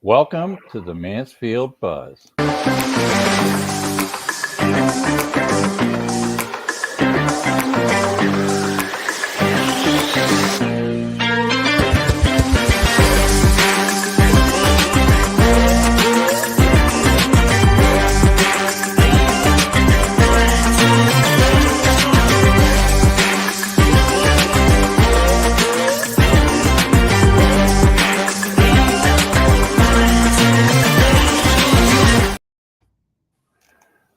Welcome to the Mansfield Buzz.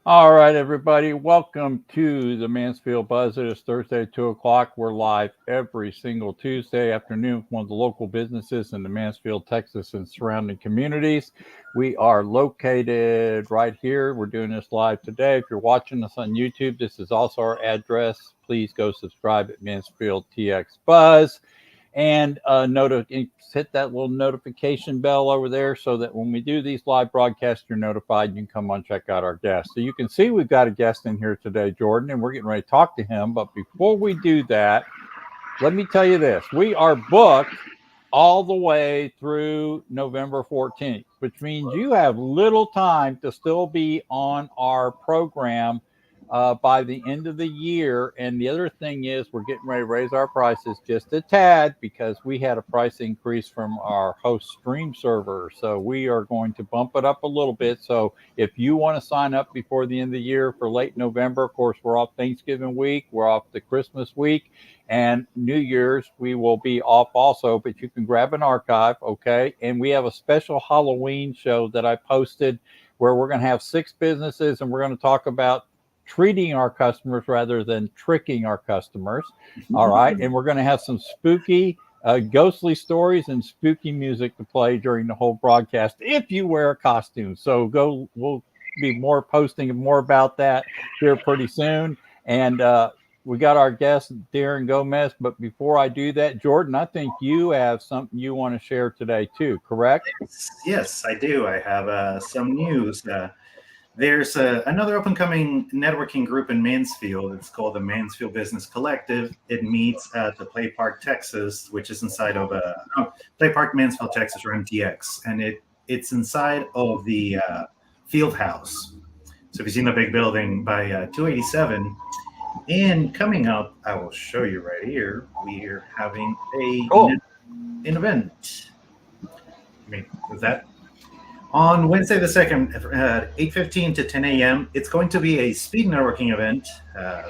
All right, everybody. Welcome to the Mansfield Buzz. It is Thursday at 2 o'clock. We're live every single Tuesday afternoon with one of the local businesses in the Mansfield, Texas, and surrounding communities. We are located right here. We're doing this live today. If you're watching us on YouTube, this is also our address. Please go subscribe at Mansfield TX Buzz. And hit that little notification bell over there so that when we do these live broadcasts, you're notified. You can come on, check out our guests. So you can see we've got a guest in here today, Jordan, and we're getting ready to talk to him. But before we do that, let me tell you this. We are booked all the way through November 14th, which means you have little time to still be on our program by the end of the year. And the other thing is we're getting ready to raise our prices just a tad because we had a price increase from our host stream server. So we are going to bump it up a little bit. So if you want to sign up before the end of the year for late November, of course, we're off Thanksgiving week, we're off the Christmas week, and New Year's, we will be off also, but you can grab an archive, okay? And we have a special Halloween show that I posted where we're going to have 6 businesses and we're going to talk about treating our customers rather than tricking our customers. All right. And we're going to have some spooky, ghostly stories and spooky music to play during the whole broadcast if you wear a costume. So we'll be posting more about that here pretty soon. And we got our guest, Darren Gomez. But before I do that, Jordan, I think you have something you want to share today too, correct? Yes, I do. I have some news. There's another up-and-coming networking group in Mansfield. It's called the Mansfield Business Collective. It meets at the Play Park, Texas, which is inside of Play Park, Mansfield, Texas, or MTX. And it's inside of the field house. So if you've seen the big building by 287, and coming up, I will show you right here, we're having an event. Was that? On Wednesday the 2nd, at 8:15 to 10 a.m., it's going to be a speed networking event.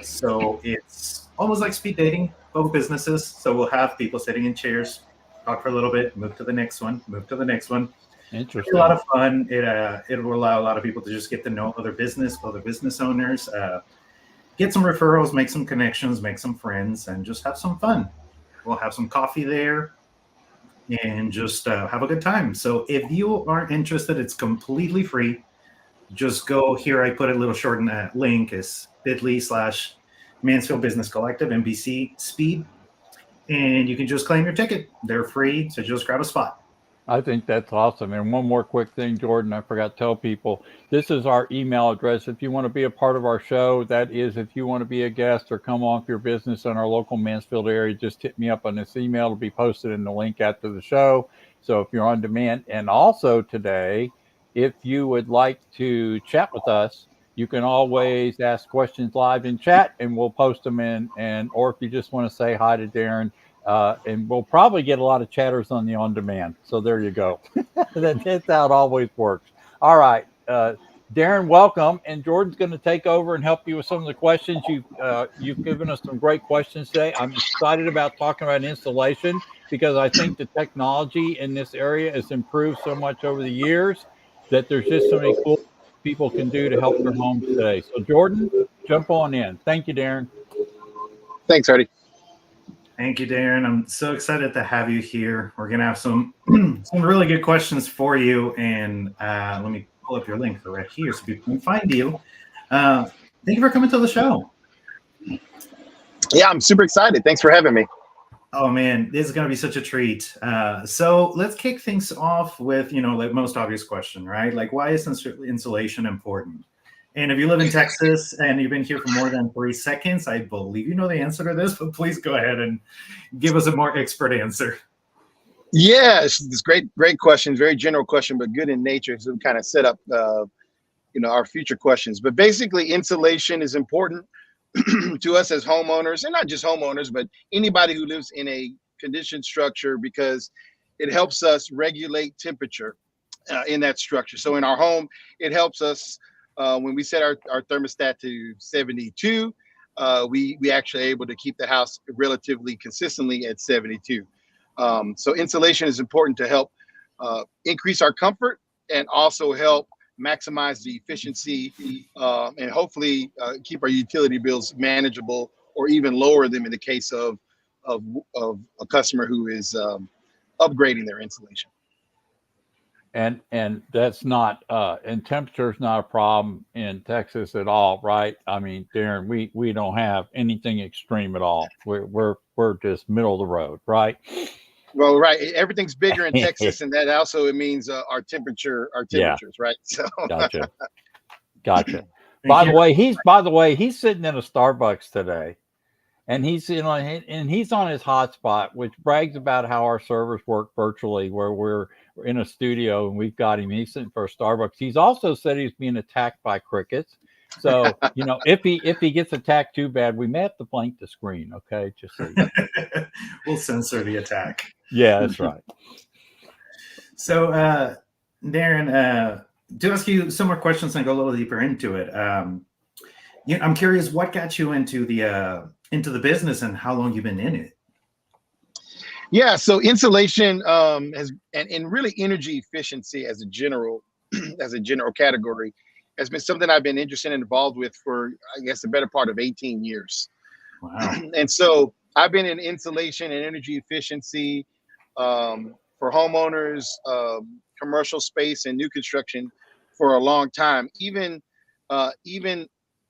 So it's almost like speed dating, both businesses. So we'll have people sitting in chairs, talk for a little bit, move to the next one, move to the next one. Interesting. It's a lot of fun. It will allow a lot of people to just get to know other business owners, get some referrals, make some connections, make some friends, and just have some fun. We'll have some coffee there and just have a good time. So if you are interested, it's completely free. Just go here. I put a little shortened link is bit.ly/Mansfield Business Collective, MBC Speed. And you can just claim your ticket. They're free, so just grab a spot. I think that's awesome. And one more quick thing, Jordan, I forgot to tell people, this is our email address. If you want to be a part of our show, that is, if you want to be a guest or come off your business in our local Mansfield area, just hit me up on this email. It'll be posted in the link after the show. So if you're on demand, and also today, if you would like to chat with us, you can always ask questions live in chat and we'll post them in. Or if you just want to say hi to Darren, and we'll probably get a lot of chatters on the on-demand. So there you go. That's how it always works. All right. Darren, welcome. And Jordan's going to take over and help you with some of the questions. You've given us some great questions today. I'm excited about talking about installation because I think the technology in this area has improved so much over the years that there's just so many cool people can do to help their homes today. So Jordan, jump on in. Thank you, Darren. Thanks, Artie. Thank you, Darren. I'm so excited to have you here. We're going to have some really good questions for you. And let me pull up your link right here so people can find you. Thank you for coming to the show. Yeah, I'm super excited. Thanks for having me. Oh, man, this is going to be such a treat. So let's kick things off with, like most obvious question, right? Like, why is insulation important? And if you live in Texas and you've been here for more than 3 seconds, I believe you know the answer to this, but please go ahead and give us a more expert answer. Yes, it's great question. Very general question, but good in nature. So we kind of set up, our future questions. But basically, insulation is important to us as homeowners, and not just homeowners, but anybody who lives in a conditioned structure, because it helps us regulate temperature in that structure. So in our home, it helps us when we set our thermostat to 72. We actually able to keep the house relatively consistently at 72. So insulation is important to help increase our comfort and also help maximize the efficiency and hopefully keep our utility bills manageable or even lower them in the case of a customer who is upgrading their insulation. And that's not and temperature is not a problem in Texas at all, right? I mean, Darren, we don't have anything extreme at all. We're just middle of the road, right? Well, right. Everything's bigger in Texas, and that also it means our temperatures, right? So Gotcha. By the way, he's sitting in a Starbucks today, and he's on his hotspot, which brags about how our servers work virtually, where we're in a studio and we've got him. He's sitting for a Starbucks. He's also said he's being attacked by crickets. So if he gets attacked too bad, we may have to blink the screen. Okay, just so you know. We'll censor the attack. Yeah, that's right. So, Darren, to ask you some more questions and go a little deeper into it. I'm curious, what got you into the business and how long you've been in it? Yeah, so insulation and really energy efficiency as a general category has been something I've been interested and involved with for, I guess, the better part of 18 years. Wow. And so I've been in insulation and energy efficiency for homeowners, commercial space, and new construction for a long time. Even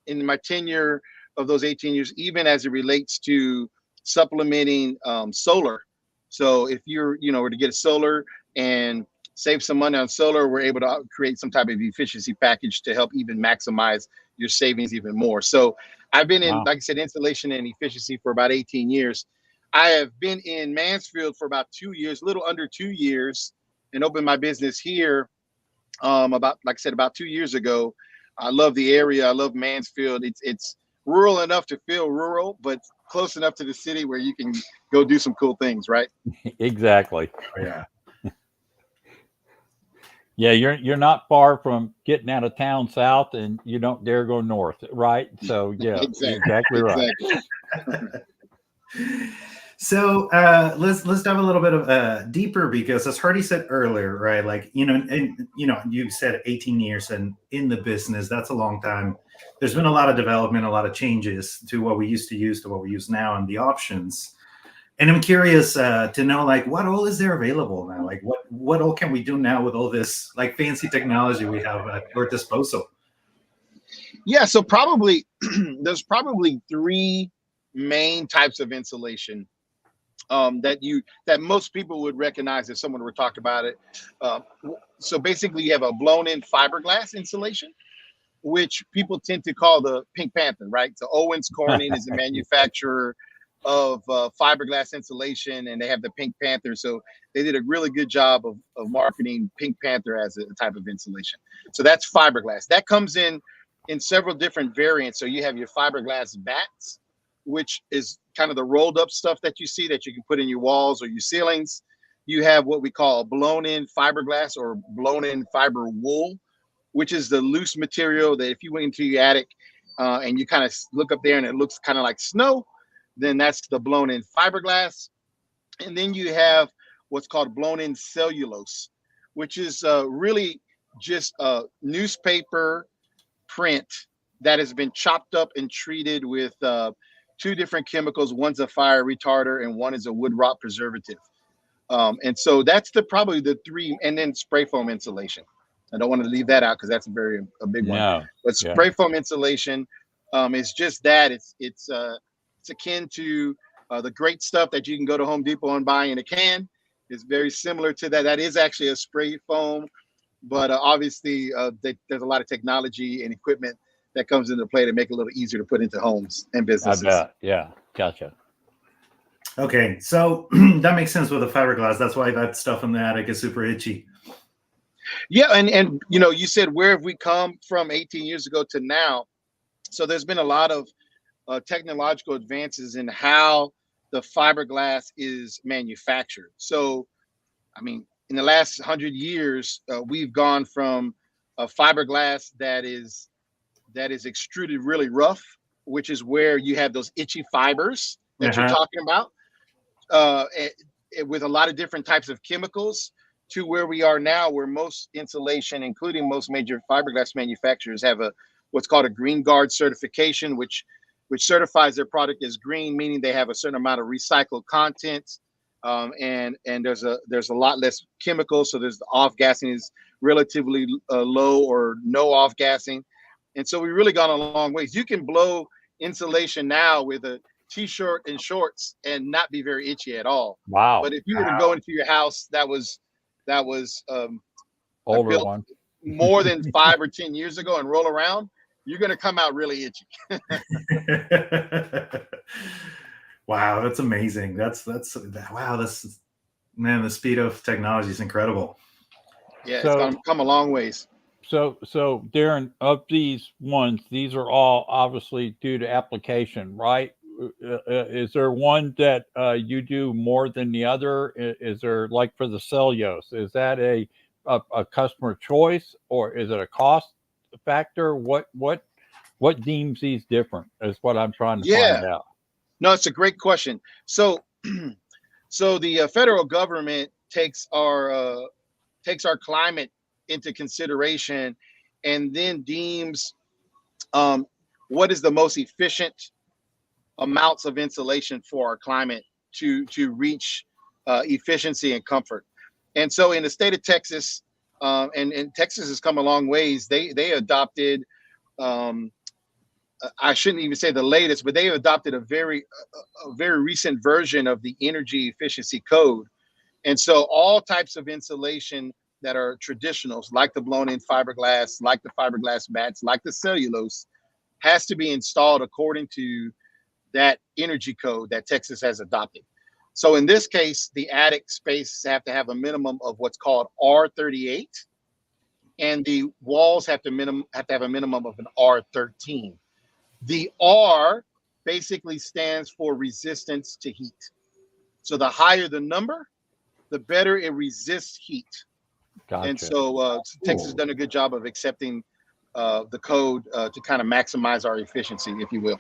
in my tenure of those 18 years, even as it relates to supplementing solar. So if were to get a solar and save some money on solar, we're able to create some type of efficiency package to help even maximize your savings even more. So I've been in, like I said, insulation and efficiency for about 18 years. I have been in Mansfield for about 2 years, a little under 2 years, and opened my business here about 2 years ago. I love the area. I love Mansfield. It's rural enough to feel rural, but close enough to the city where you can go do some cool things, right? Exactly. Oh, yeah. Yeah, you're not far from getting out of town south, and you don't dare go north, right? So yeah, exactly right. Exactly. So let's dive a little bit of deeper, because as Hardy said earlier, right? Like you said 18 years and in the business, that's a long time. There's been a lot of development, a lot of changes to what we used to use to what we use now, and the options. And I'm curious to know, like, what all is there available now? Like, what all can we do now with all this like fancy technology we have at our disposal? Yeah, so there's probably three main types of insulation that most people would recognize if someone were to talk about it. So basically, you have a blown-in fiberglass insulation, which people tend to call the Pink Panther, right? So Owens Corning is the manufacturer of fiberglass insulation, and they have the Pink Panther. So they did a really good job of marketing Pink Panther as a type of insulation. So that's fiberglass. That comes in several different variants. So you have your fiberglass bats, which is kind of the rolled up stuff that you see that you can put in your walls or your ceilings. You have what we call blown-in fiberglass or blown-in fiber wool, which is the loose material that if you went into your attic and you kind of look up there and it looks kind of like snow, then that's the blown-in fiberglass. And then you have what's called blown-in cellulose, which is really just a newspaper print that has been chopped up and treated with two different chemicals. One's a fire retarder and one is a wood rot preservative. And so that's probably the three, and then spray foam insulation. I don't want to leave that out because that's a big one. No. But spray foam insulation is just that. It's akin to the great stuff that you can go to Home Depot and buy in a can. It's very similar to that. That is actually a spray foam, but obviously there's a lot of technology and equipment that comes into play to make it a little easier to put into homes and businesses. I bet. Yeah, gotcha. Okay, so that makes sense with the fiberglass. That's why that stuff in the attic is super itchy. Yeah, and you know, you said where have we come from 18 years ago to now? So there's been a lot of technological advances in how the fiberglass is manufactured. So, I mean, in the last 100 years, we've gone from a fiberglass that is extruded really rough, which is where you have those itchy fibers that you're talking about, with a lot of different types of chemicals, to where we are now, where most insulation, including most major fiberglass manufacturers, have what's called a Green Guard certification, which certifies their product as green, meaning they have a certain amount of recycled content, and there's a lot less chemicals, so there's the off gassing is relatively low or no off gassing, and so we've really gone a long ways. You can blow insulation now with a t-shirt and shorts and not be very itchy at all. Wow. But if you were to go into your house that was older built one more than 5 or 10 years ago and roll around, you're going to come out really itchy. Wow, that's amazing. That's wow. Man, the speed of technology is incredible. Yeah, it's come a long ways. So Darren, of these ones, these are all obviously due to application, right? Is there one that you do more than the other? Is there, like for the cellulose, is that a customer choice, or is it a cost factor? What deems these different is what I'm trying to find out. No, it's a great question. So the federal government takes our climate into consideration, and then deems what is the most efficient amounts of insulation for our climate to reach efficiency and comfort. And so in the state of Texas, and Texas has come a long ways, they adopted, I shouldn't even say the latest, but they adopted a very recent version of the energy efficiency code. And so all types of insulation that are traditionals, like the blown-in fiberglass, like the fiberglass mats, like the cellulose, has to be installed according to that energy code that Texas has adopted. So in this case, the attic space have to have a minimum of what's called R38, and the walls have to have a minimum of an R13. The R basically stands for resistance to heat. So the higher the number, the better it resists heat. Gotcha. And so Texas has done a good job of accepting the code to kind of maximize our efficiency, if you will.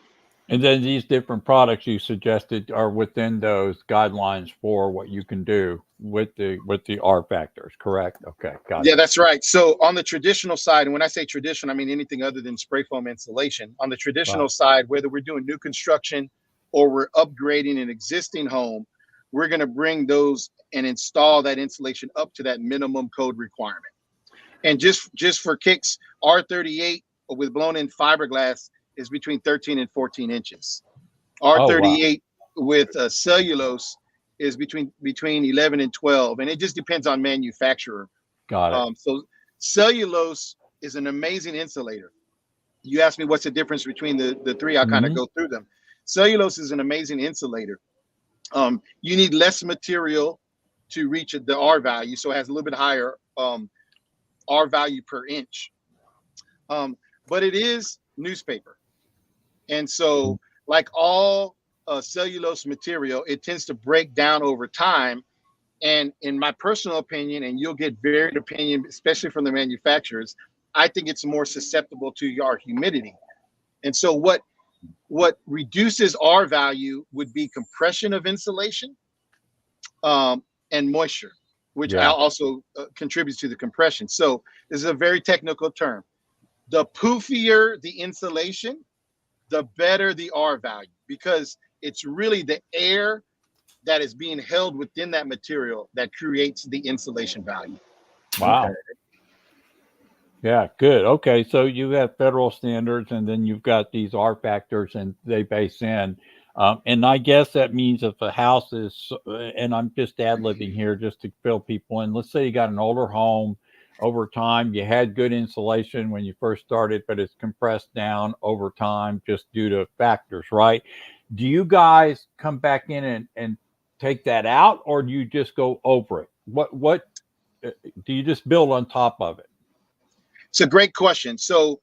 And then these different products you suggested are within those guidelines for what you can do with the R factors, correct? Okay, got it. Yeah, that's right. So on the traditional side, and when I say traditional, I mean anything other than spray foam insulation. On the traditional side, whether we're doing new construction or we're upgrading an existing home, we're going to bring those and install that insulation up to that minimum code requirement. And just for kicks, R38 with blown-in fiberglass is between 13 and 14 inches. R38 with cellulose is between 11 and 12, and it just depends on manufacturer. Got it. So cellulose is an amazing insulator. You asked me what's the difference between the three. I'll kind of go through them. Cellulose is an amazing insulator. You need less material to reach the R value, so it has a little bit higher R value per inch. But it is newspaper. And so, like all cellulose material, it tends to break down over time. And in my personal opinion, and you'll get varied opinion, especially from the manufacturers, I think it's more susceptible to our humidity. And so what reduces R value would be compression of insulation and moisture, which also contributes to the compression. So this is a very technical term. The poofier the insulation, the better the R value, because it's really the air that is being held within that material that creates the insulation value. Wow. Okay. Yeah, good. Okay, so you have federal standards, and then you've got these R factors, and they base in. And I guess that means if a house is, and I'm just ad-libbing here just to fill people in. Let's say you got an older home. Over time, you had good insulation when you first started, but it's compressed down over time just due to factors, right? Do you guys come back in and take that out, or do you just go over it? What do you just build on top of it? It's a great question. So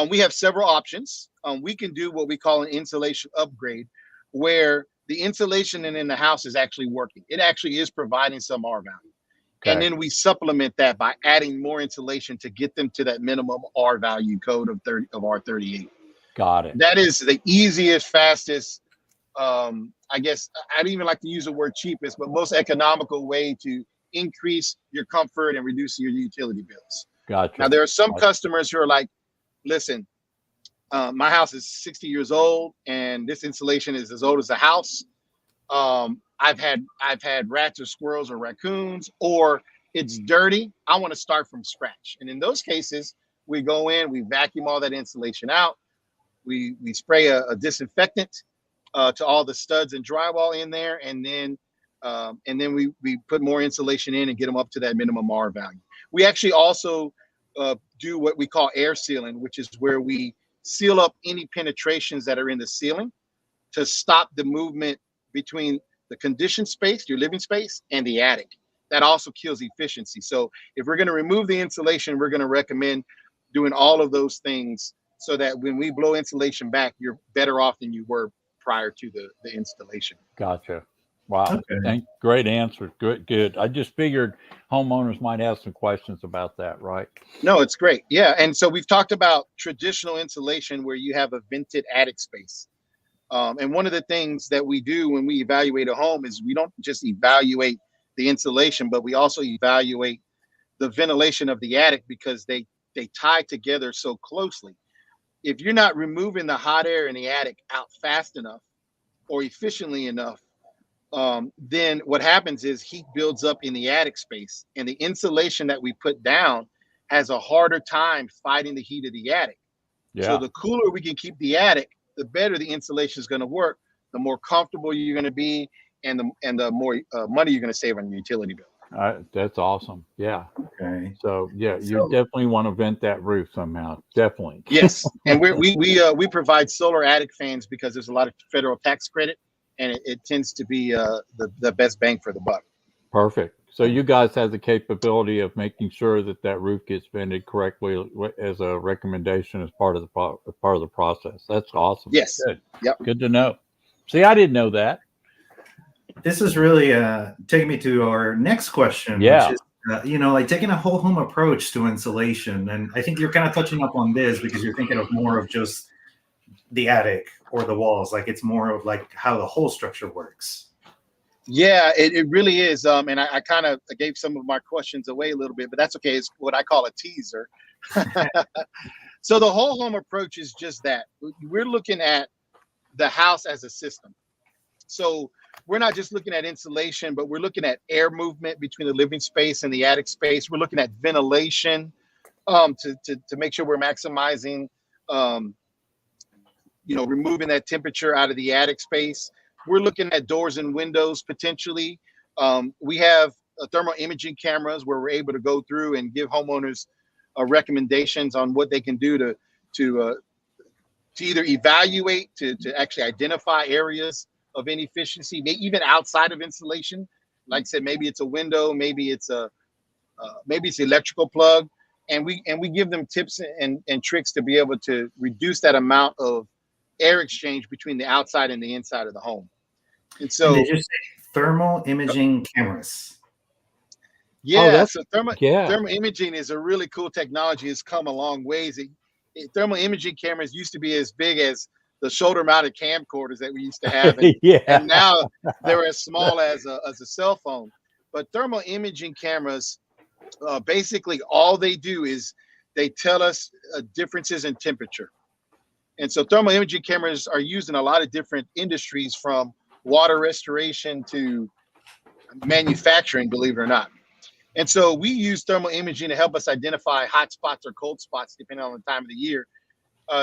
we have several options. We can do what we call an insulation upgrade, where the insulation in the house is actually working. It actually is providing some R value. Okay. And then we supplement that by adding more insulation to get them to that minimum R value code of R38. Got it. That is the easiest, fastest, I guess I don't even like to use the word cheapest, but most economical way to increase your comfort and reduce your utility bills. Gotcha. Now, there are some customers who are like, listen, my house is 60 years old and this insulation is as old as the house. I've had rats or squirrels or raccoons, or it's dirty. I want to start from scratch. And in those cases, we go in, we vacuum all that insulation out. We spray a disinfectant to all the studs and drywall in there, and then we put more insulation in and get them up to that minimum R value. We actually also do what we call air sealing, which is where we seal up any penetrations that are in the ceiling to stop the movement between the conditioned space, your living space, and the attic. That also kills efficiency. So if we're going to remove the insulation, we're going to recommend doing all of those things so that when we blow insulation back, you're better off than you were prior to the installation. Gotcha. Wow. Okay. Great answer. Good. I just figured homeowners might have some questions about that, right? No, it's great. Yeah. And so we've talked about traditional insulation where you have a vented attic space. And one of the things that we do when we evaluate a home is we don't just evaluate the insulation, but we also evaluate the ventilation of the attic because they tie together so closely. If you're not removing the hot air in the attic out fast enough or efficiently enough, then what happens is heat builds up in the attic space, and the insulation that we put down has a harder time fighting the heat of the attic. Yeah. So the cooler we can keep the attic, the better the insulation is going to work, the more comfortable you're going to be, and the more money you're going to save on your utility bill. That's awesome. Yeah. Okay. So yeah, you definitely want to vent that roof somehow. Definitely. Yes, and we provide solar attic fans because there's a lot of federal tax credit, and it tends to be the best bang for the buck. Perfect. So you guys have the capability of making sure that roof gets vented correctly as a recommendation as part of the process. That's awesome. Yes. Good. Yep. Good to know. See, I didn't know that. This is really taking me to our next question, Yeah. which is, like taking a whole home approach to insulation. And I think you're kind of touching up on this because you're thinking of more of just the attic or the walls. Like it's more of like how the whole structure works. Yeah, it really is. And I kind of gave some of my questions away a little bit, but that's okay. It's what I call a teaser. So the whole home approach is just that. We're looking at the house as a system. So we're not just looking at insulation, but we're looking at air movement between the living space and the attic space. We're looking at ventilation to make sure we're maximizing, removing that temperature out of the attic space. We're looking at doors and windows potentially. We have thermal imaging cameras where we're able to go through and give homeowners recommendations on what they can do to either evaluate, to actually identify areas of inefficiency, even outside of insulation. Like I said, maybe it's a window, maybe it's the electrical plug, and we give them tips and tricks to be able to reduce that amount of air exchange between the outside and the inside of the home. And so, did you say thermal imaging cameras? Yeah, so thermal imaging is a really cool technology. It's come a long ways. Thermal imaging cameras used to be as big as the shoulder-mounted camcorders that we used to have, and, and now they're as small as a cell phone. But thermal imaging cameras, basically all they do is they tell us differences in temperature. And so thermal imaging cameras are used in a lot of different industries, from water restoration to manufacturing, believe it or not. And so we use thermal imaging to help us identify hot spots or cold spots, depending on the time of the year,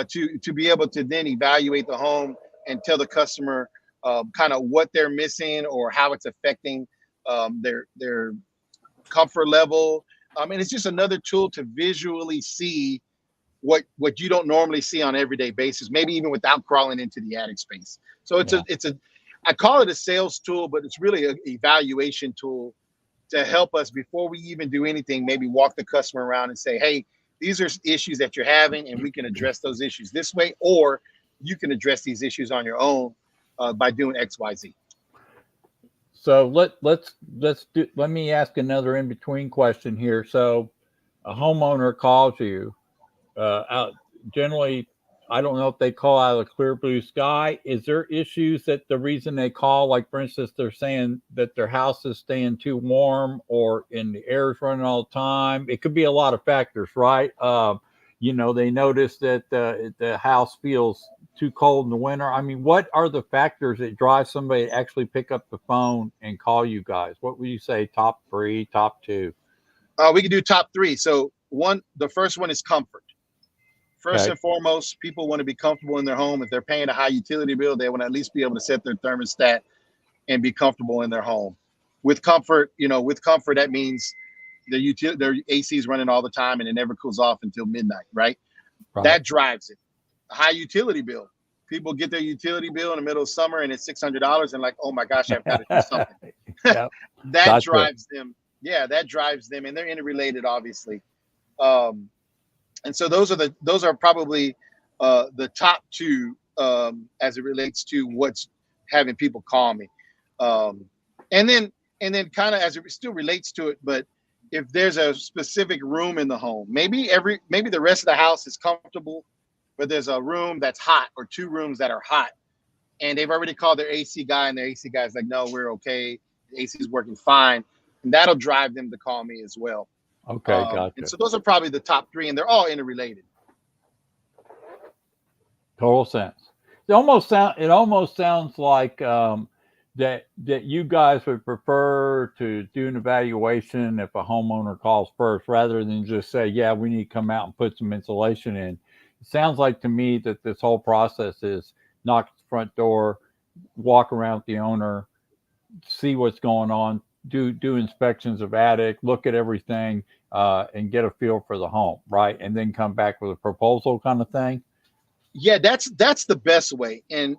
to be able to then evaluate the home and tell the customer kind of what they're missing or how it's affecting their comfort level. And it's just another tool to visually see what you don't normally see on an everyday basis, maybe even without crawling into the attic space. So I call it a sales tool, but it's really an evaluation tool to help us before we even do anything, maybe walk the customer around and say, hey, these are issues that you're having, and we can address those issues this way, or you can address these issues on your own by doing X, Y, Z. So let me ask another in between question here. So a homeowner calls you out generally. I don't know if they call out of the clear blue sky. Is there issues that the reason they call, like for instance, they're saying that their house is staying too warm or in the air is running all the time? It could be a lot of factors, right? They notice that the house feels too cold in the winter. I mean, what are the factors that drive somebody to actually pick up the phone and call you guys? What would you say, top 3, top 2? We can do top 3. So the first one is comfort. First and foremost, people want to be comfortable in their home. If they're paying a high utility bill, they want to at least be able to set their thermostat and be comfortable in their home. With comfort, that means their AC is running all the time and it never cools off until midnight, right? That drives it. A high utility bill. People get their utility bill in the middle of summer and it's $600 and like, oh my gosh, I've got to do something. That drives them. Yeah, that drives them, and they're interrelated, obviously. And so those are probably the top 2 as it relates to what's having people call me. And then kind of as it still relates to it, but if there's a specific room in the home, maybe the rest of the house is comfortable, but there's a room that's hot or 2 rooms that are hot, and they've already called their AC guy, and their AC guy's like, no, we're okay. The AC is working fine, and that'll drive them to call me as well. Okay, gotcha. And so those are probably the top 3, and they're all interrelated. Total sense. It almost sounds like that you guys would prefer to do an evaluation if a homeowner calls first, rather than just say, yeah, we need to come out and put some insulation in. It sounds like to me that this whole process is knock at the front door, walk around with the owner, see what's going on, do inspections of attic, look at everything, and get a feel for the home, right? And then come back with a proposal kind of thing. Yeah, that's the best way. And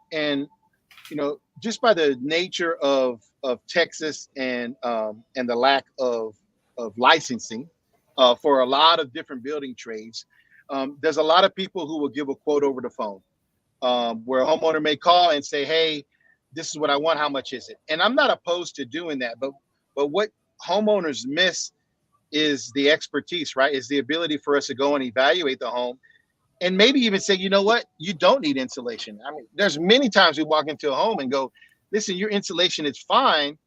just by the nature of Texas and the lack of licensing for a lot of different building trades, there's a lot of people who will give a quote over the phone, where a homeowner may call and say, hey, this is what I want, how much is it? And I'm not opposed to doing that, but what homeowners miss is the expertise, right? Is the ability for us to go and evaluate the home and maybe even say, you know what, you don't need insulation. I mean, there's many times we walk into a home and go, listen, your insulation is fine.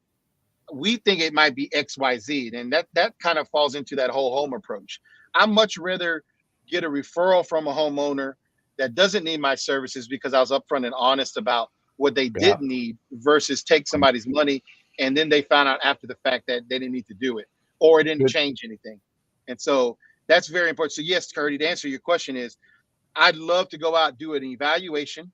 We think it might be X, Y, Z. And that kind of falls into that whole home approach. I'd much rather get a referral from a homeowner that doesn't need my services because I was upfront and honest about what they did need, versus take somebody's money and then they found out after the fact that they didn't need to do it or it didn't change anything. And so that's very important. So yes, Curdy, to answer your question is, I'd love to go out, do an evaluation.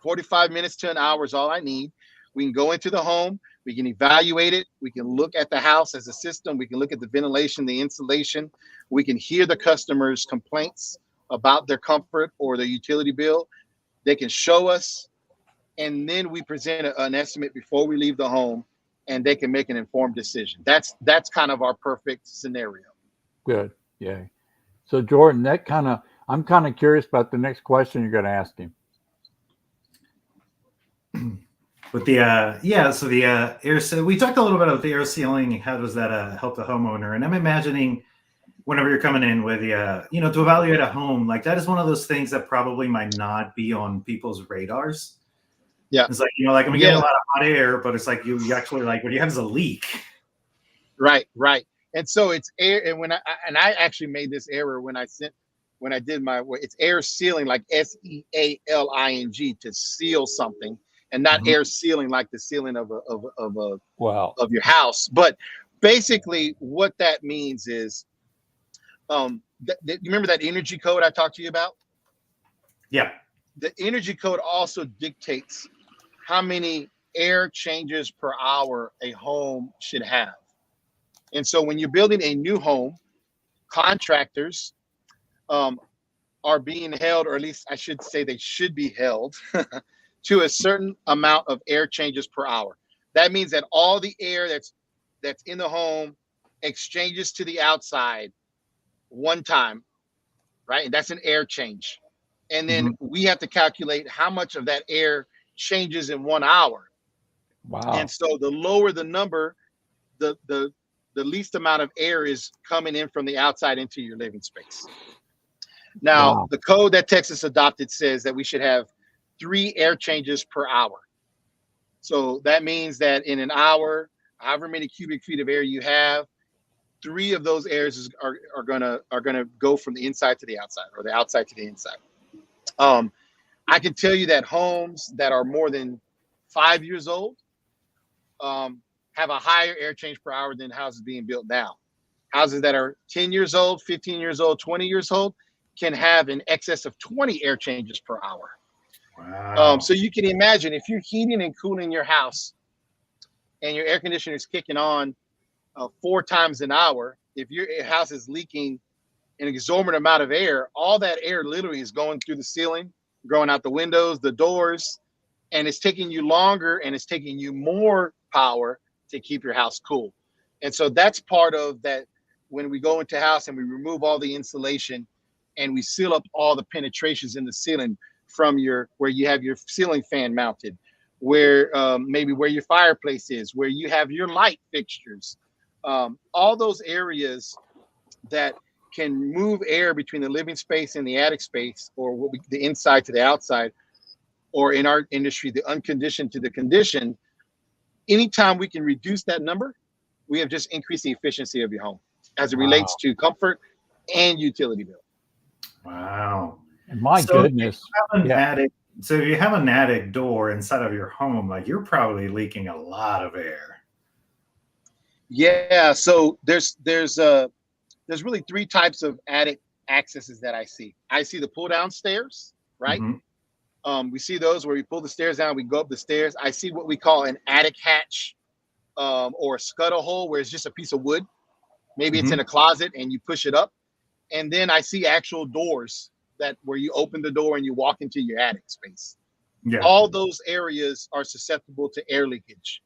45 minutes to an hour is all I need. We can go into the home. We can evaluate it. We can look at the house as a system. We can look at the ventilation, the insulation. We can hear the customer's complaints about their comfort or their utility bill. They can show us, and then we present an estimate before we leave the home, and they can make an informed decision. That's kind of our perfect scenario. Good. Yeah. So Jordan, I'm kind of curious about the next question you're going to ask him. With the air, so we talked a little bit about the air sealing. How does that help the homeowner? And I'm imagining whenever you're coming in with to evaluate a home, like that is one of those things that probably might not be on people's radars. Yeah, it's like I'm getting a lot of hot air, but it's like you actually, like, what you have is a leak. Right. And so it's air, and I actually made this error when I did it's air sealing, like SEALING, to seal something, and not air sealing like the ceiling of your house. But basically, what that means is, you remember that energy code I talked to you about? Yeah. The energy code also dictates how many air changes per hour a home should have. And so when you're building a new home, contractors are being held, or at least I should say they should be held, to a certain amount of air changes per hour. That means that all the air that's in the home exchanges to the outside one time, right? And that's an air change. And then we have to calculate how much of that air changes in 1 hour. Wow. And so the lower the number, the least amount of air is coming in from the outside into your living space. Now, the code that Texas adopted says that we should have 3 air changes per hour. So that means that in an hour, however many cubic feet of air you have, 3 of those airs are gonna go from the inside to the outside, or the outside to the inside. I can tell you that homes that are more than 5 years old have a higher air change per hour than houses being built now. Houses that are 10 years old, 15 years old, 20 years old can have in excess of 20 air changes per hour. Wow. So you can imagine if you're heating and cooling your house and your air conditioner is kicking on 4 times an hour, if your house is leaking an exorbitant amount of air, all that air literally is going through the ceiling, going out the windows, the doors, and it's taking you longer and it's taking you more power to keep your house cool. And so that's part of that. When we go into house and we remove all the insulation and we seal up all the penetrations in the ceiling from where you have your ceiling fan mounted, where maybe where your fireplace is, where you have your light fixtures, all those areas that can move air between the living space and the attic space, or the inside to the outside, or in our industry, the unconditioned to the conditioned. Anytime we can reduce that number, we have just increased the efficiency of your home as it relates to comfort and utility bill. Wow. My goodness. So if you have an attic door inside of your home, like, you're probably leaking a lot of air. Yeah. So there's really 3 types of attic accesses that I see. I see the pull down stairs, right? We see those where we pull the stairs down, we go up the stairs. I see what we call an attic hatch or a scuttle hole, where it's just a piece of wood. Maybe it's in a closet and you push it up. And then I see actual doors where you open the door and you walk into your attic space. Yeah. All those areas are susceptible to air leakage.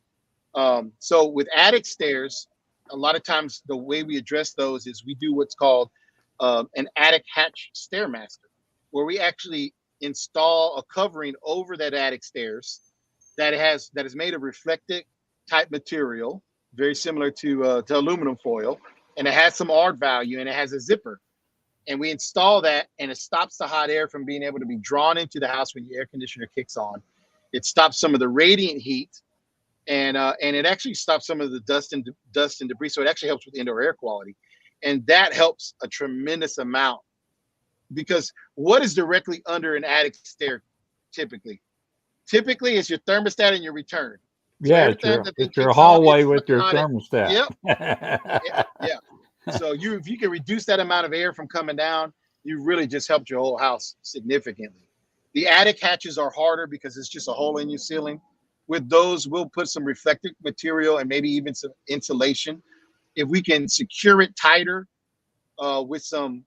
So with attic stairs, a lot of times the way we address those is we do what's called an attic hatch stairmaster, where we actually install a covering over that attic stairs that is made of reflective type material, very similar to aluminum foil, and it has some art value and it has a zipper. And we install that, and it stops the hot air from being able to be drawn into the house when your air conditioner kicks on. It stops some of the radiant heat, and it actually stops some of the dust and debris. So it actually helps with indoor air quality, and that helps a tremendous amount. Because what is directly under an attic stair typically? Typically, it's your thermostat and your return. So Yeah, it's your hallway with your thermostat. Yep. Yeah. So if you can reduce that amount of air from coming down, you really just helped your whole house significantly. The attic hatches are harder because it's just a hole in your ceiling. With those, we'll put some reflective material and maybe even some insulation. If we can secure it tighter with some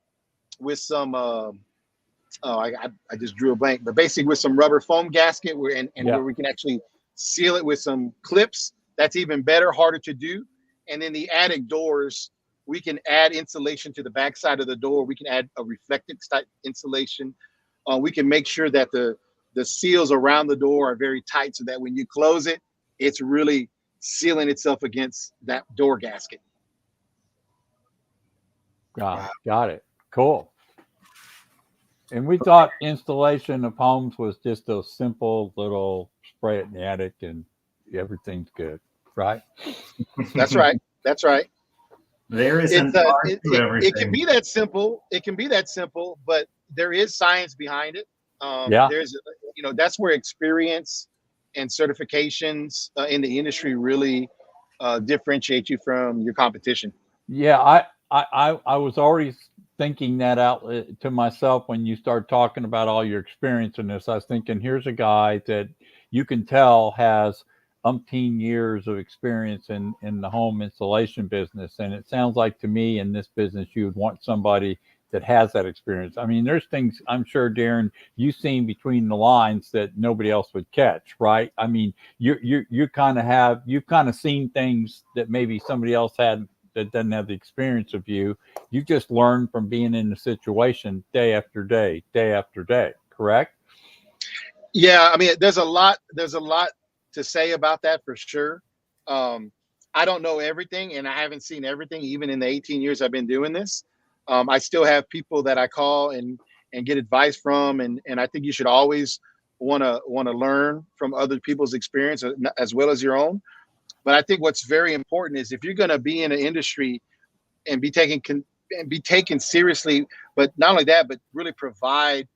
I just drew a blank, but basically with some rubber foam gasket where we can actually seal it with some clips, that's even better, harder to do. And then the attic doors, we can add insulation to the back side of the door. We can add a reflective type insulation. We can make sure that the seals around the door are very tight so that when you close it, it's really sealing itself against that door gasket. Got it. Cool. And we thought installation of homes was just a simple little spray it in the attic and everything's good, right? That's right. That's right. There is an art to everything. It can be that simple. It can be that simple, but there is science behind it. There's, that's where experience and certifications in the industry really differentiate you from your competition. Yeah, I was already thinking that out to myself when you start talking about all your experience in this. I was thinking, here's a guy that you can tell has umpteen years of experience in the home installation business. And it sounds like to me in this business, you would want somebody that has that experience. I mean, there's things I'm sure, Darren, you've seen between the lines that nobody else would catch, right? I mean, you've kind of seen things that maybe somebody else had that doesn't have the experience of you. You just learn from being in the situation day after day, day after day. Correct? Yeah, I mean, there's a lot to say about that for sure. I don't know everything, and I haven't seen everything, even in the 18 years I've been doing this. I still have people that I call and get advice from, and I think you should always want to learn from other people's experience as well as your own. But I think what's very important is if you're going to be in an industry and be taken seriously, but not only that, but really provide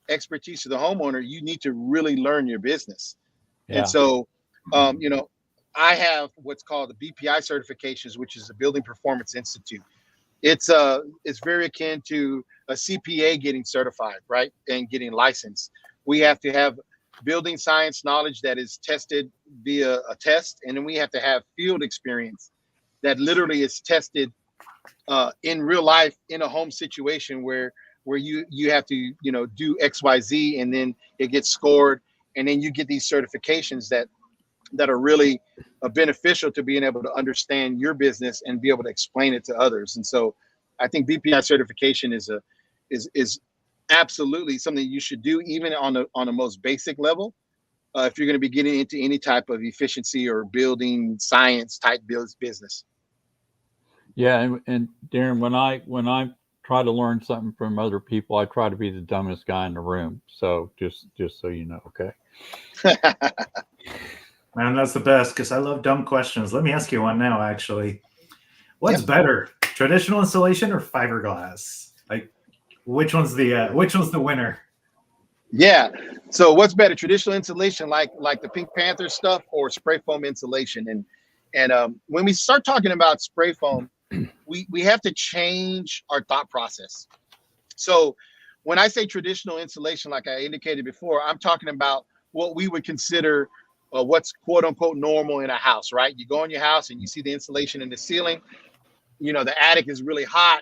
expertise to the homeowner, you need to really learn your business. Yeah. And so, I have what's called the BPI certifications, which is the Building Performance Institute. It's very akin to a CPA getting certified, right, and getting licensed. We have to have building science knowledge that is tested via a test, and then we have to have field experience that literally is tested in real life in a home situation where you have to do XYZ, and then it gets scored, and then you get these certifications that are really beneficial to being able to understand your business and be able to explain it to others. And so I think BPI certification is absolutely something you should do, even on the most basic level, if you're going to be getting into any type of efficiency or building science type business. Yeah, and Darren, when I try to learn something from other people, I try to be the dumbest guy in the room. So just so you know, okay. Man, that's the best, because I love dumb questions. Let me ask you one now, actually. What's better, traditional insulation or fiberglass? Like, which one's the winner? Yeah. So what's better, traditional insulation like the Pink Panther stuff, or spray foam insulation? And when we start talking about spray foam, we have to change our thought process. So when I say traditional insulation, like I indicated before, I'm talking about what we would consider what's quote unquote normal in a house, right? You go in your house and you see the insulation in the ceiling. The attic is really hot.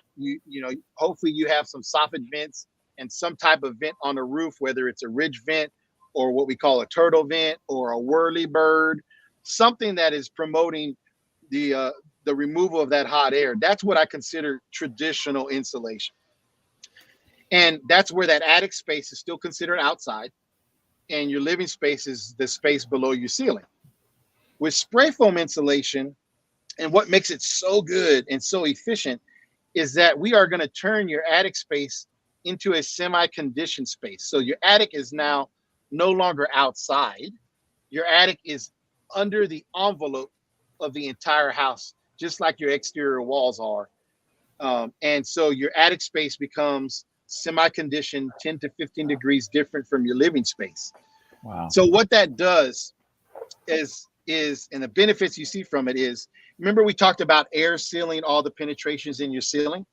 Hopefully you have some soffit vents and some type of vent on the roof, whether it's a ridge vent or what we call a turtle vent or a whirly bird, something that is promoting the removal of that hot air. That's what I consider traditional insulation. And that's where that attic space is still considered outside, and your living space is the space below your ceiling. With spray foam insulation, and what makes it so good and so efficient is that we are going to turn your attic space into a semi-conditioned space. So your attic is now no longer outside. Your attic is under the envelope of the entire house, just like your exterior walls are. And so your attic space becomes semi-conditioned, 10 to 15 degrees different from your living space. Wow. So what that does is, and the benefits you see from it is, remember we talked about air sealing all the penetrations in your ceiling?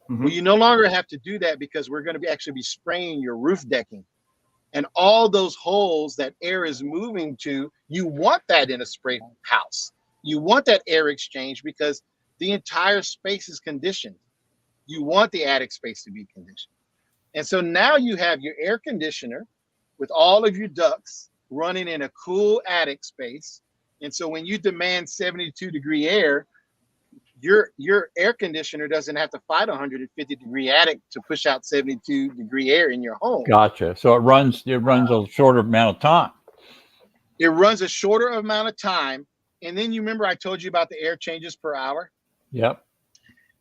Mm-hmm. Well, you no longer have to do that, because we're going to actually be spraying your roof decking. And all those holes that air is moving to, you want that in a spray house. You want that air exchange, because the entire space is conditioned. You want the attic space to be conditioned. And so now you have your air conditioner with all of your ducts running in a cool attic space. And so when you demand 72-degree air, your air conditioner doesn't have to fight a 150-degree attic to push out 72-degree air in your home. Gotcha. So it runs a shorter amount of time. It runs a shorter amount of time. And then you remember I told you about the air changes per hour? Yep.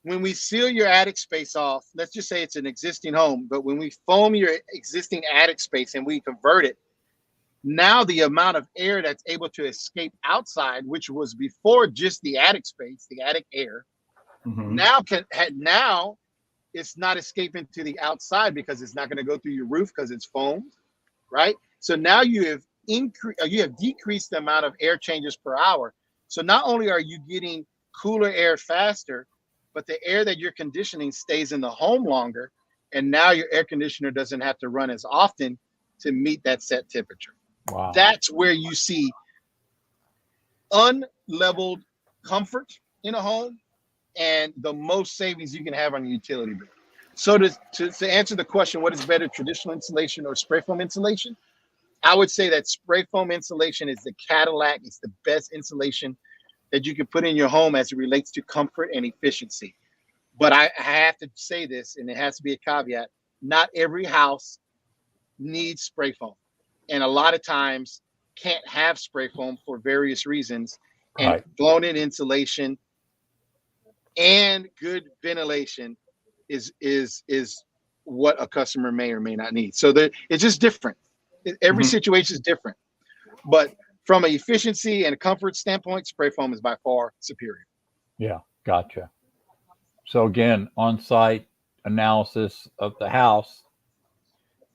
When we seal your attic space off, let's just say it's an existing home, but when we foam your existing attic space and we convert it, now the amount of air that's able to escape outside, which was before just the attic space, the attic air, mm-hmm. now it's not escaping to the outside, because it's not going to go through your roof because it's foamed, right? So now you have decreased the amount of air changes per hour. So not only are you getting cooler air faster, but the air that you're conditioning stays in the home longer. And now your air conditioner doesn't have to run as often to meet that set temperature. Wow. That's where you see unleveled comfort in a home and the most savings you can have on your utility bill. So to answer the question, what is better, traditional insulation or spray foam insulation? I would say that spray foam insulation is the Cadillac. It's the best insulation that you can put in your home as it relates to comfort and efficiency. But I have to say this, and it has to be a caveat. Not every house needs spray foam. And a lot of times can't have spray foam for various reasons. And Right. blown-in insulation and good ventilation is what a customer may or may not need. So it's just different. Every situation is different. But from an efficiency and a comfort standpoint, spray foam is by far superior. Yeah, gotcha. So again, on-site analysis of the house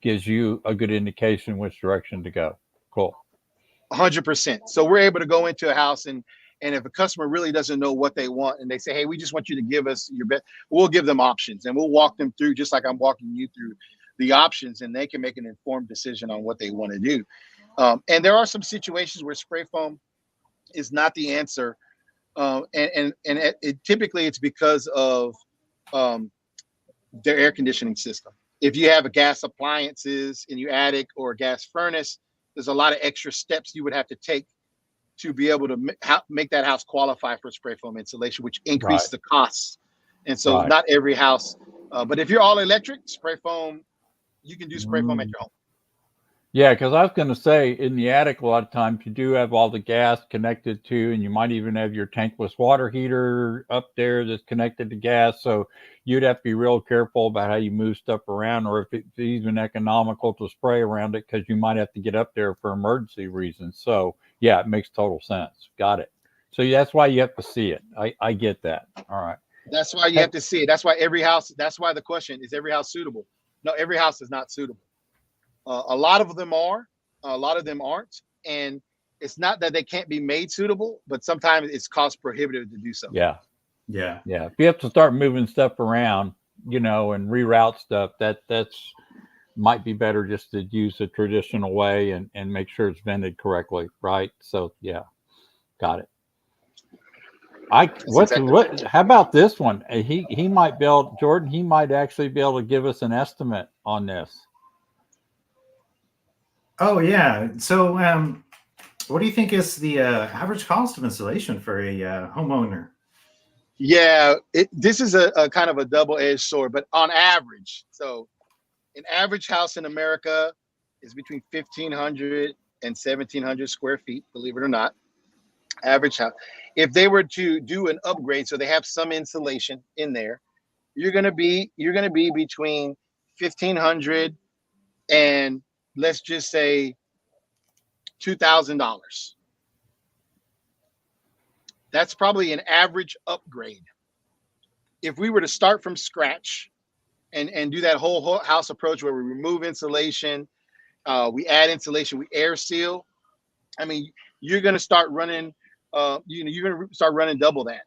gives you a good indication which direction to go. Cool. 100%. So we're able to go into a house and if a customer really doesn't know what they want and they say, hey, we just want you to give us your best, we'll give them options and we'll walk them through just like I'm walking you through the options, and they can make an informed decision on what they want to do. And there are some situations where spray foam is not the answer. Typically it's because of their air conditioning system. If you have a gas appliances in your attic or a gas furnace, there's a lot of extra steps you would have to take to be able to make that house qualify for spray foam insulation, which increases the costs. And so not every house, but if you're all electric, spray foam, you can do spray foam at your home. Yeah, because I was going to say in the attic, a lot of times you do have all the gas connected to, and you might even have your tankless water heater up there that's connected to gas. So you'd have to be real careful about how you move stuff around, or if it's even economical to spray around it, because you might have to get up there for emergency reasons. So yeah, it makes total sense. Got it. So that's why you have to see it. I get that. All right. That's why you have to see it. That's why every house, that's why the question is every house suitable? No, every house is not suitable. A lot of them are, a lot of them aren't. And it's not that they can't be made suitable, but sometimes it's cost prohibitive to do so. Yeah. Yeah. Yeah. If you have to start moving stuff around, and reroute stuff, that's might be better just to use the traditional way and make sure it's vented correctly. Right. So yeah, got it. How about this one? He might be able, Jordan, he might actually be able to give us an estimate on this. Oh yeah. So what do you think is the average cost of installation for a homeowner? Yeah, this is a kind of a double-edged sword, but on average, so an average house in America is between 1,500 and 1,700 square feet, believe it or not. Average house. If they were to do an upgrade, so they have some insulation in there, you're gonna be between 1,500 and let's just say $2,000. That's probably an average upgrade. If we were to start from scratch and do that whole house approach where we remove insulation, we add insulation, we air seal, I mean, you're going to start running, you're going to start running double that.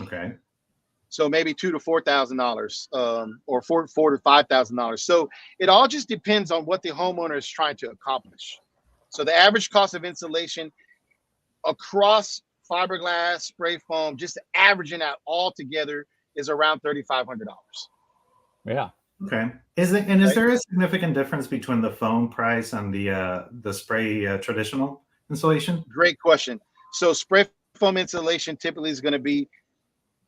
Okay. So maybe $2,000 to $4,000, or $4,000 to $5,000. So it all just depends on what the homeowner is trying to accomplish. So the average cost of insulation across fiberglass, spray foam, just averaging out all together is around $3,500. Yeah. Okay. Is there a significant difference between the foam price and the spray traditional insulation? Great question. So spray foam insulation typically is going to be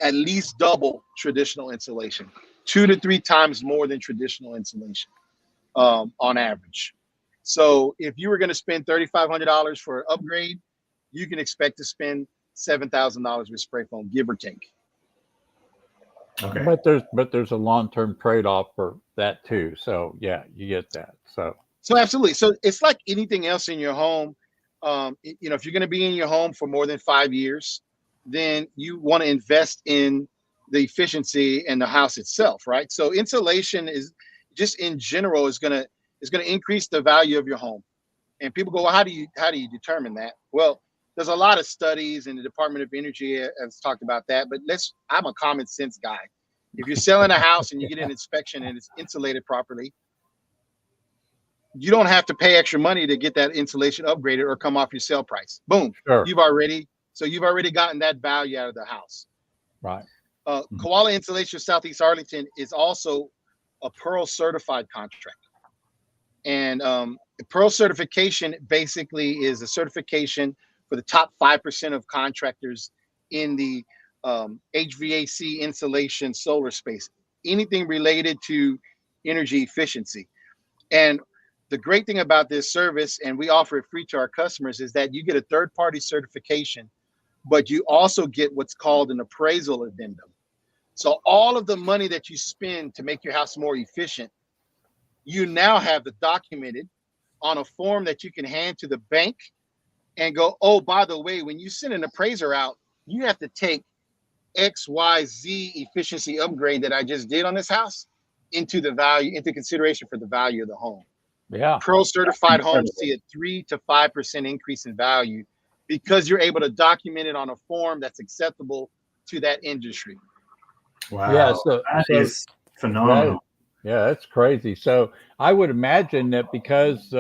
at least double traditional insulation, 2 to 3 times more than traditional insulation on average. So if you were going to spend $3,500 for an upgrade, you can expect to spend $7,000 with spray foam, give or take. Okay. But there's a long-term trade-off for that too. So yeah, you get that. So absolutely. So it's like anything else in your home. If you're going to be in your home for more than 5 years, then you want to invest in the efficiency and the house itself, right? So insulation is just in general is going to increase the value of your home. And people go, well, how do you determine that? Well, there's a lot of studies, and the Department of Energy has talked about that. But I'm a common sense guy. If you're selling a house and you get an inspection and it's insulated properly, you don't have to pay extra money to get that insulation upgraded or come off your sale price. Boom. Sure. You've already gotten that value out of the house. Right. Koala Insulation Southeast Arlington is also a Pearl certified contractor. And Pearl certification basically is a certification for the top 5% of contractors in the HVAC insulation solar space, anything related to energy efficiency. And the great thing about this service, and we offer it free to our customers, is that you get a third-party certification, but you also get what's called an appraisal addendum. So all of the money that you spend to make your house more efficient, you now have it documented on a form that you can hand to the bank and go, oh, by the way, when you send an appraiser out, you have to take XYZ efficiency upgrade that I just did on this house into consideration for the value of the home. Yeah. Pro certified homes see a 3 to 5% increase in value because you're able to document it on a form that's acceptable to that industry. Wow. Yeah. That is phenomenal. Yeah, that's crazy. So I would imagine that because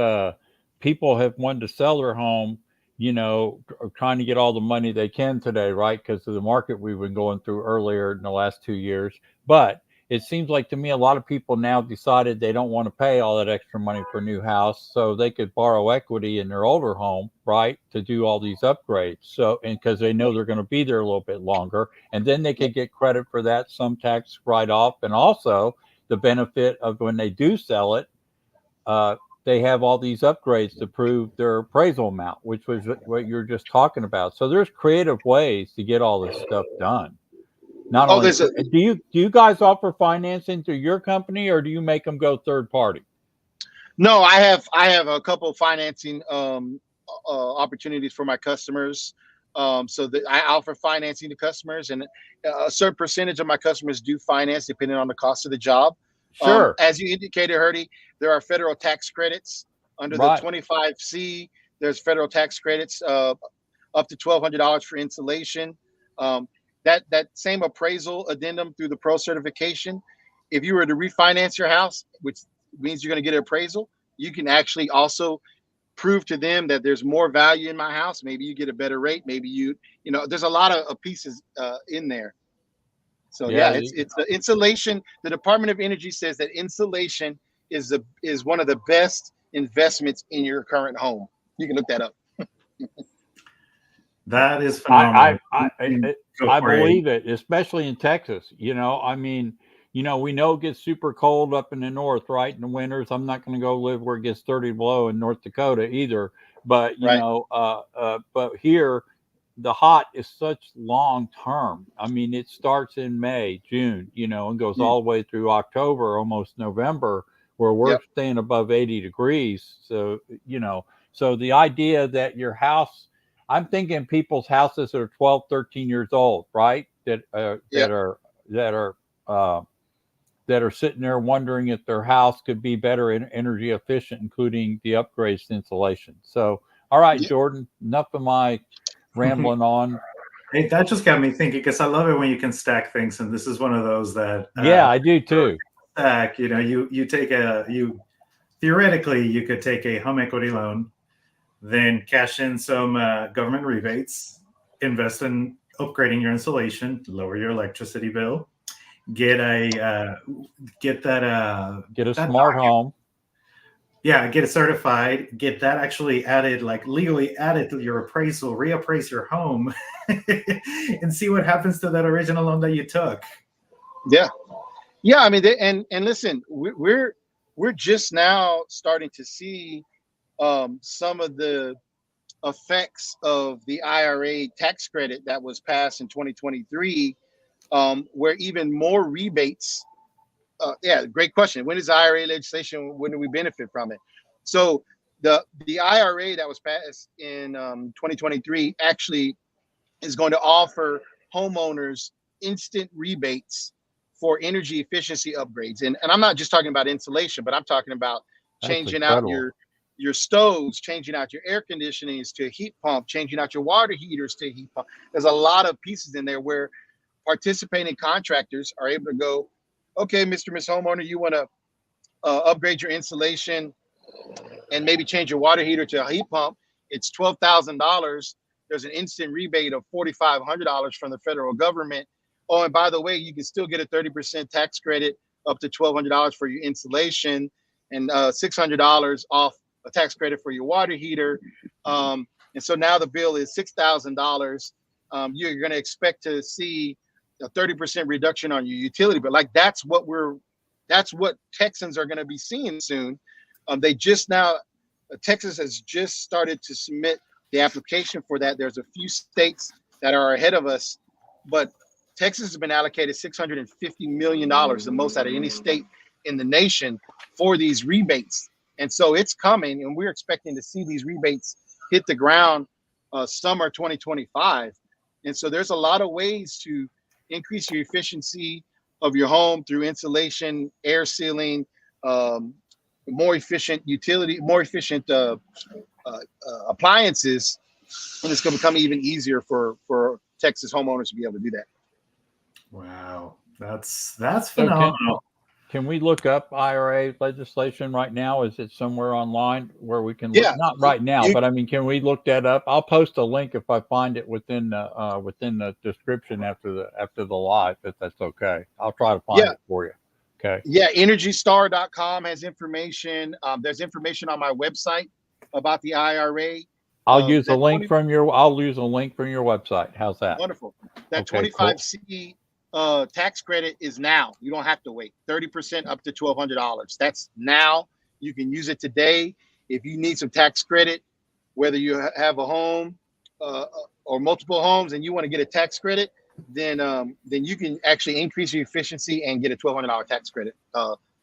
people have wanted to sell their home, are trying to get all the money they can today, right? Because of the market we've been going through earlier in the last 2 years. But it seems like to me a lot of people now decided they don't want to pay all that extra money for a new house, so they could borrow equity in their older home, right, to do all these upgrades. So, and because they know they're going to be there a little bit longer, and then they could get credit for that, some tax write-off, and also the benefit of when they do sell it, they have all these upgrades to prove their appraisal amount, which was what you're just talking about. So there's creative ways to get all this stuff done. Not only do you guys offer financing through your company, or do you make them go third party? No, I have a couple of financing opportunities for my customers. So that I offer financing to customers, and a certain percentage of my customers do finance depending on the cost of the job. Sure. As you indicated, Herdy, there are federal tax credits under the 25C. There's federal tax credits up to $1,200 for insulation. That same appraisal addendum through the pro certification, if you were to refinance your house, which means you're going to get an appraisal, you can actually also prove to them that there's more value in my house. Maybe you get a better rate. Maybe there's a lot of pieces in there. So it's the insulation. The Department of Energy says that insulation is one of the best investments in your current home. You can look that up. That is phenomenal. I believe it, especially in Texas. We know it gets super cold up in the north, right? In the winters. I'm not going to go live where it gets 30 below in North Dakota either. But, but here, the hot is such long term. I mean, it starts in May, June, and goes all the way through October, almost November, where we're staying above 80 degrees. So, so the idea that your house, I'm thinking people's houses that are 12, 13 years old, right? That are sitting there wondering if their house could be better and energy efficient, including the upgrades to insulation. So, all right, Jordan, enough of my rambling on. Hey, that just got me thinking, because I love it when you can stack things, and this is one of those that I do too. Stack, theoretically you could take a home equity loan, then cash in some government rebates, invest in upgrading your insulation, lower your electricity bill, get a smart home. Yeah, get it certified, get that actually added, like legally added to your appraisal, reappraise your home, and see what happens to that original loan that you took. Yeah. I mean, and listen, we're just now starting to see some of the effects of the IRA tax credit that was passed in 2023, where even more rebates. Great question. When is IRA legislation? When do we benefit from it? So the IRA that was passed in 2023 actually is going to offer homeowners instant rebates for energy efficiency upgrades. And I'm not just talking about insulation, but I'm talking about changing out your stoves, changing out your air conditionings to a heat pump, changing out your water heaters to a heat pump. There's a lot of pieces in there where participating contractors are able to go, okay, Mr. Miss Homeowner, you want to upgrade your insulation and maybe change your water heater to a heat pump. It's $12,000. There's an instant rebate of $4,500 from the federal government. Oh, and by the way, you can still get a 30% tax credit up to $1,200 for your insulation, and $600 off a tax credit for your water heater. And so now the bill is $6,000. You're going to expect to see a 30% reduction on your utility, but like that's what Texans are going to be seeing soon. They just now, Texas has just started to submit the application for that. There's a few states that are ahead of us, but Texas has been allocated $650 million, the most out of any state in the nation, for these rebates. And so it's coming, and we're expecting to see these rebates hit the ground summer 2025. And so there's a lot of ways to increase your efficiency of your home through insulation, air sealing, more efficient utility, more efficient appliances. And it's going to become even easier for Texas homeowners to be able to do that. Wow, that's phenomenal. Can we look up IRA legislation right now? Is it somewhere online where we can look? Yeah. Not right now, but I mean, can we look that up? I'll post a link if I find it within the description after the live, if that's okay. I'll try to find it for you. Okay. Yeah, EnergyStar.com has information. There's information on my website about the IRA. I'll use a link from your website. How's that? Wonderful. That Okay, 25C tax credit is now. You don't have to wait. 30% up to $1,200. That's now. You can use it today. If you need some tax credit, whether you have a home or multiple homes and you want to get a tax credit, then you can actually increase your efficiency and get a $1,200 tax credit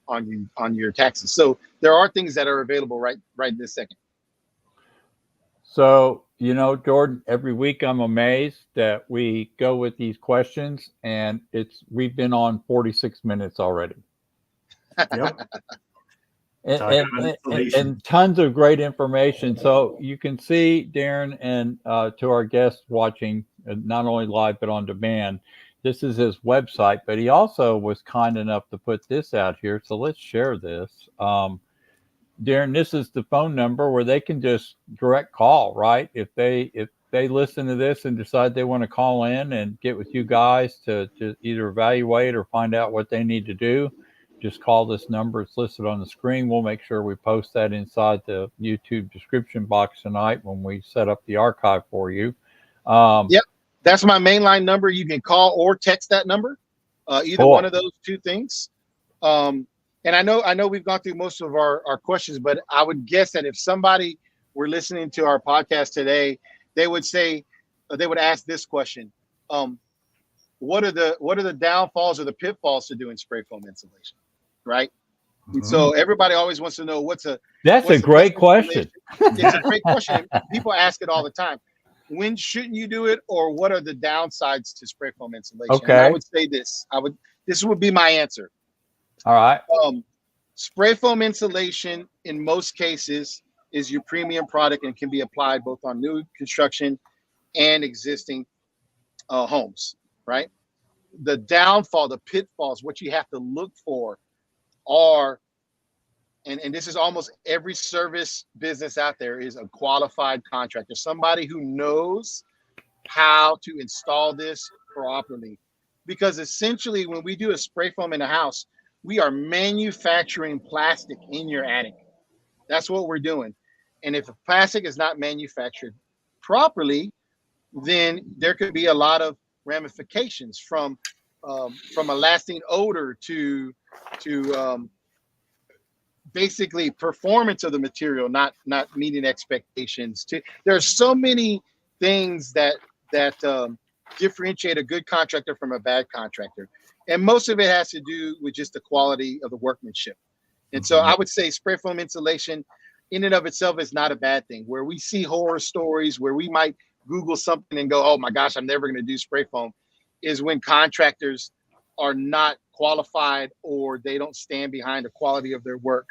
on your taxes. So there are things that are available right this second. So, Jordan, every week I'm amazed that we go with these questions, and we've been on 46 minutes already. Yep. and tons of great information. So you can see, Darren, and to our guests watching, not only live but on demand, this is his website, but he also was kind enough to put this out here. So let's share this. Darren, this is the phone number where they can just direct call, right? If they listen to this and decide they want to call in and get with you guys to either evaluate or find out what they need to do, just call this number. It's listed on the screen. We'll make sure we post that inside the YouTube description box tonight when we set up the archive for you. Yep, that's my mainline number. You can call or text that number, either one of those two things. And I know we've gone through most of our questions, but I would guess that if somebody were listening to our podcast today, they would ask this question: what are the downfalls or the pitfalls to doing spray foam insulation, right? Mm-hmm. So everybody always wants to know That's a great question. It's a great question. People ask it all the time. When shouldn't you do it, or what are the downsides to spray foam insulation? Okay. And I would say this. This would be my answer. All right. Spray foam insulation in most cases is your premium product and can be applied both on new construction and existing homes, right? The downfall, the pitfalls, what you have to look for are, and this is almost every service business out there, is a qualified contractor, somebody who knows how to install this properly. Because essentially when we do a spray foam in a house, we are manufacturing plastic in your attic. That's what we're doing. And if the plastic is not manufactured properly, then there could be a lot of ramifications from a lasting odor to basically performance of the material not meeting expectations. There's so many things that differentiate a good contractor from a bad contractor. And most of it has to do with just the quality of the workmanship. And so I would say spray foam insulation in and of itself is not a bad thing. Where we see horror stories, where we might Google something and go, oh my gosh, I'm never going to do spray foam, is when contractors are not qualified or they don't stand behind the quality of their work,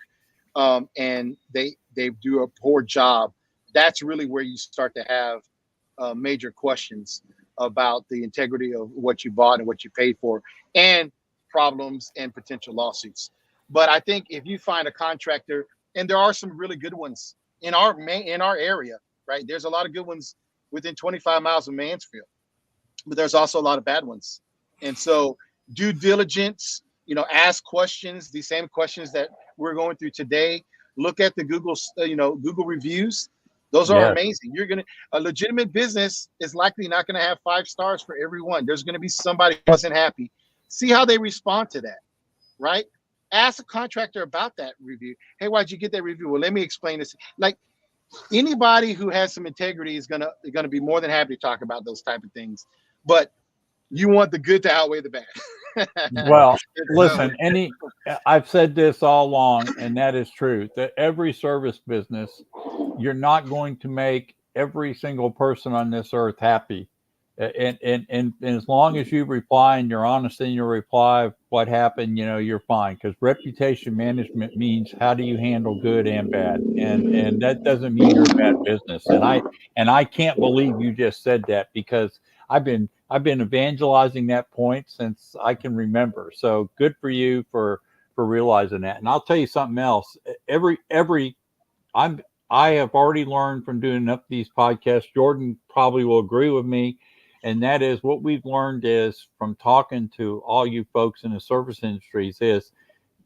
and they do a poor job. That's really where you start to have major questions about the integrity of what you bought and what you paid for, and problems and potential lawsuits. But I think if you find a contractor, and there are some really good ones in our area, right? There's a lot of good ones within 25 miles of Mansfield, but there's also a lot of bad ones. And so due diligence, ask questions, the same questions that we're going through today. Look at the Google reviews. Those are amazing. A legitimate business is likely not going to have 5 stars for everyone. There's going to be somebody who wasn't happy. See how they respond to that, right? Ask a contractor about that review. Hey, why'd you get that review? Well, let me explain this. Like, anybody who has some integrity is gonna be more than happy to talk about those type of things. But you want the good to outweigh the bad. Well, listen, I've said this all along, and that is true, that every service business, you're not going to make every single person on this earth happy. And as long as you reply and you're honest in your reply of what happened, you're fine. Because reputation management means how do you handle good and bad, and that doesn't mean you're a bad business. And I can't believe you just said that, because I've been evangelizing that point since I can remember. So good for you for realizing that. And I'll tell you something else. I have already learned from doing enough of these podcasts. Jordan probably will agree with me. And that is what we've learned is from talking to all you folks in the service industries is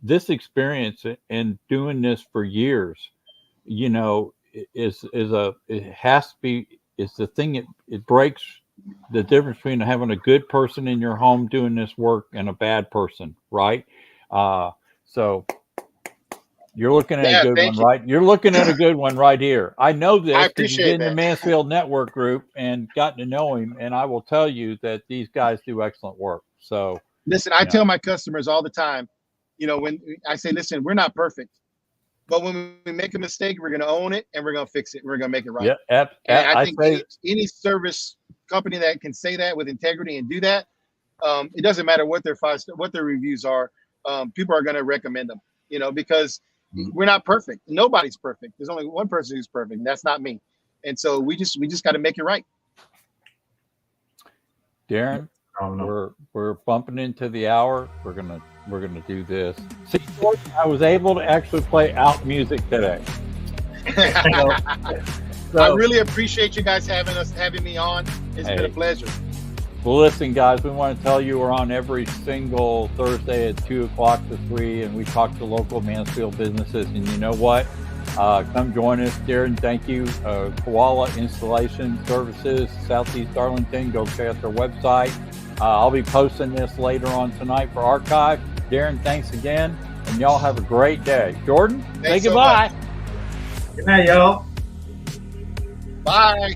this experience and doing this for years, is the thing. It breaks the difference between having a good person in your home doing this work and a bad person. Right. So you're looking at a good one, right? You're looking at a good one right here. I know this because you've been in the Mansfield Network group and gotten to know him. And I will tell you that these guys do excellent work. So listen, I tell my customers all the time, when I say, listen, we're not perfect, but when we make a mistake, we're going to own it and we're going to fix it. We're going to make it right. Yeah, and I think any service company that can say that with integrity and do that, it doesn't matter what their reviews are. People are going to recommend them, because we're not perfect. Nobody's perfect. There's only one person who's perfect, and that's not me. And so we just got to make it right. Darren, we're bumping into the hour. We're gonna do this. See, I was able to actually play out music today. So, I really appreciate you guys having me on. It's been a pleasure. Well, listen, guys, we want to tell you we're on every single Thursday at 2 o'clock to 3, and we talk to local Mansfield businesses. And you know what? Come join us. Darren, thank you. Koala Installation Services, Southeast Arlington. Go check out their website. I'll be posting this later on tonight for archive. Darren, thanks again, and y'all have a great day. Jordan, say goodbye. Good night, y'all. Bye.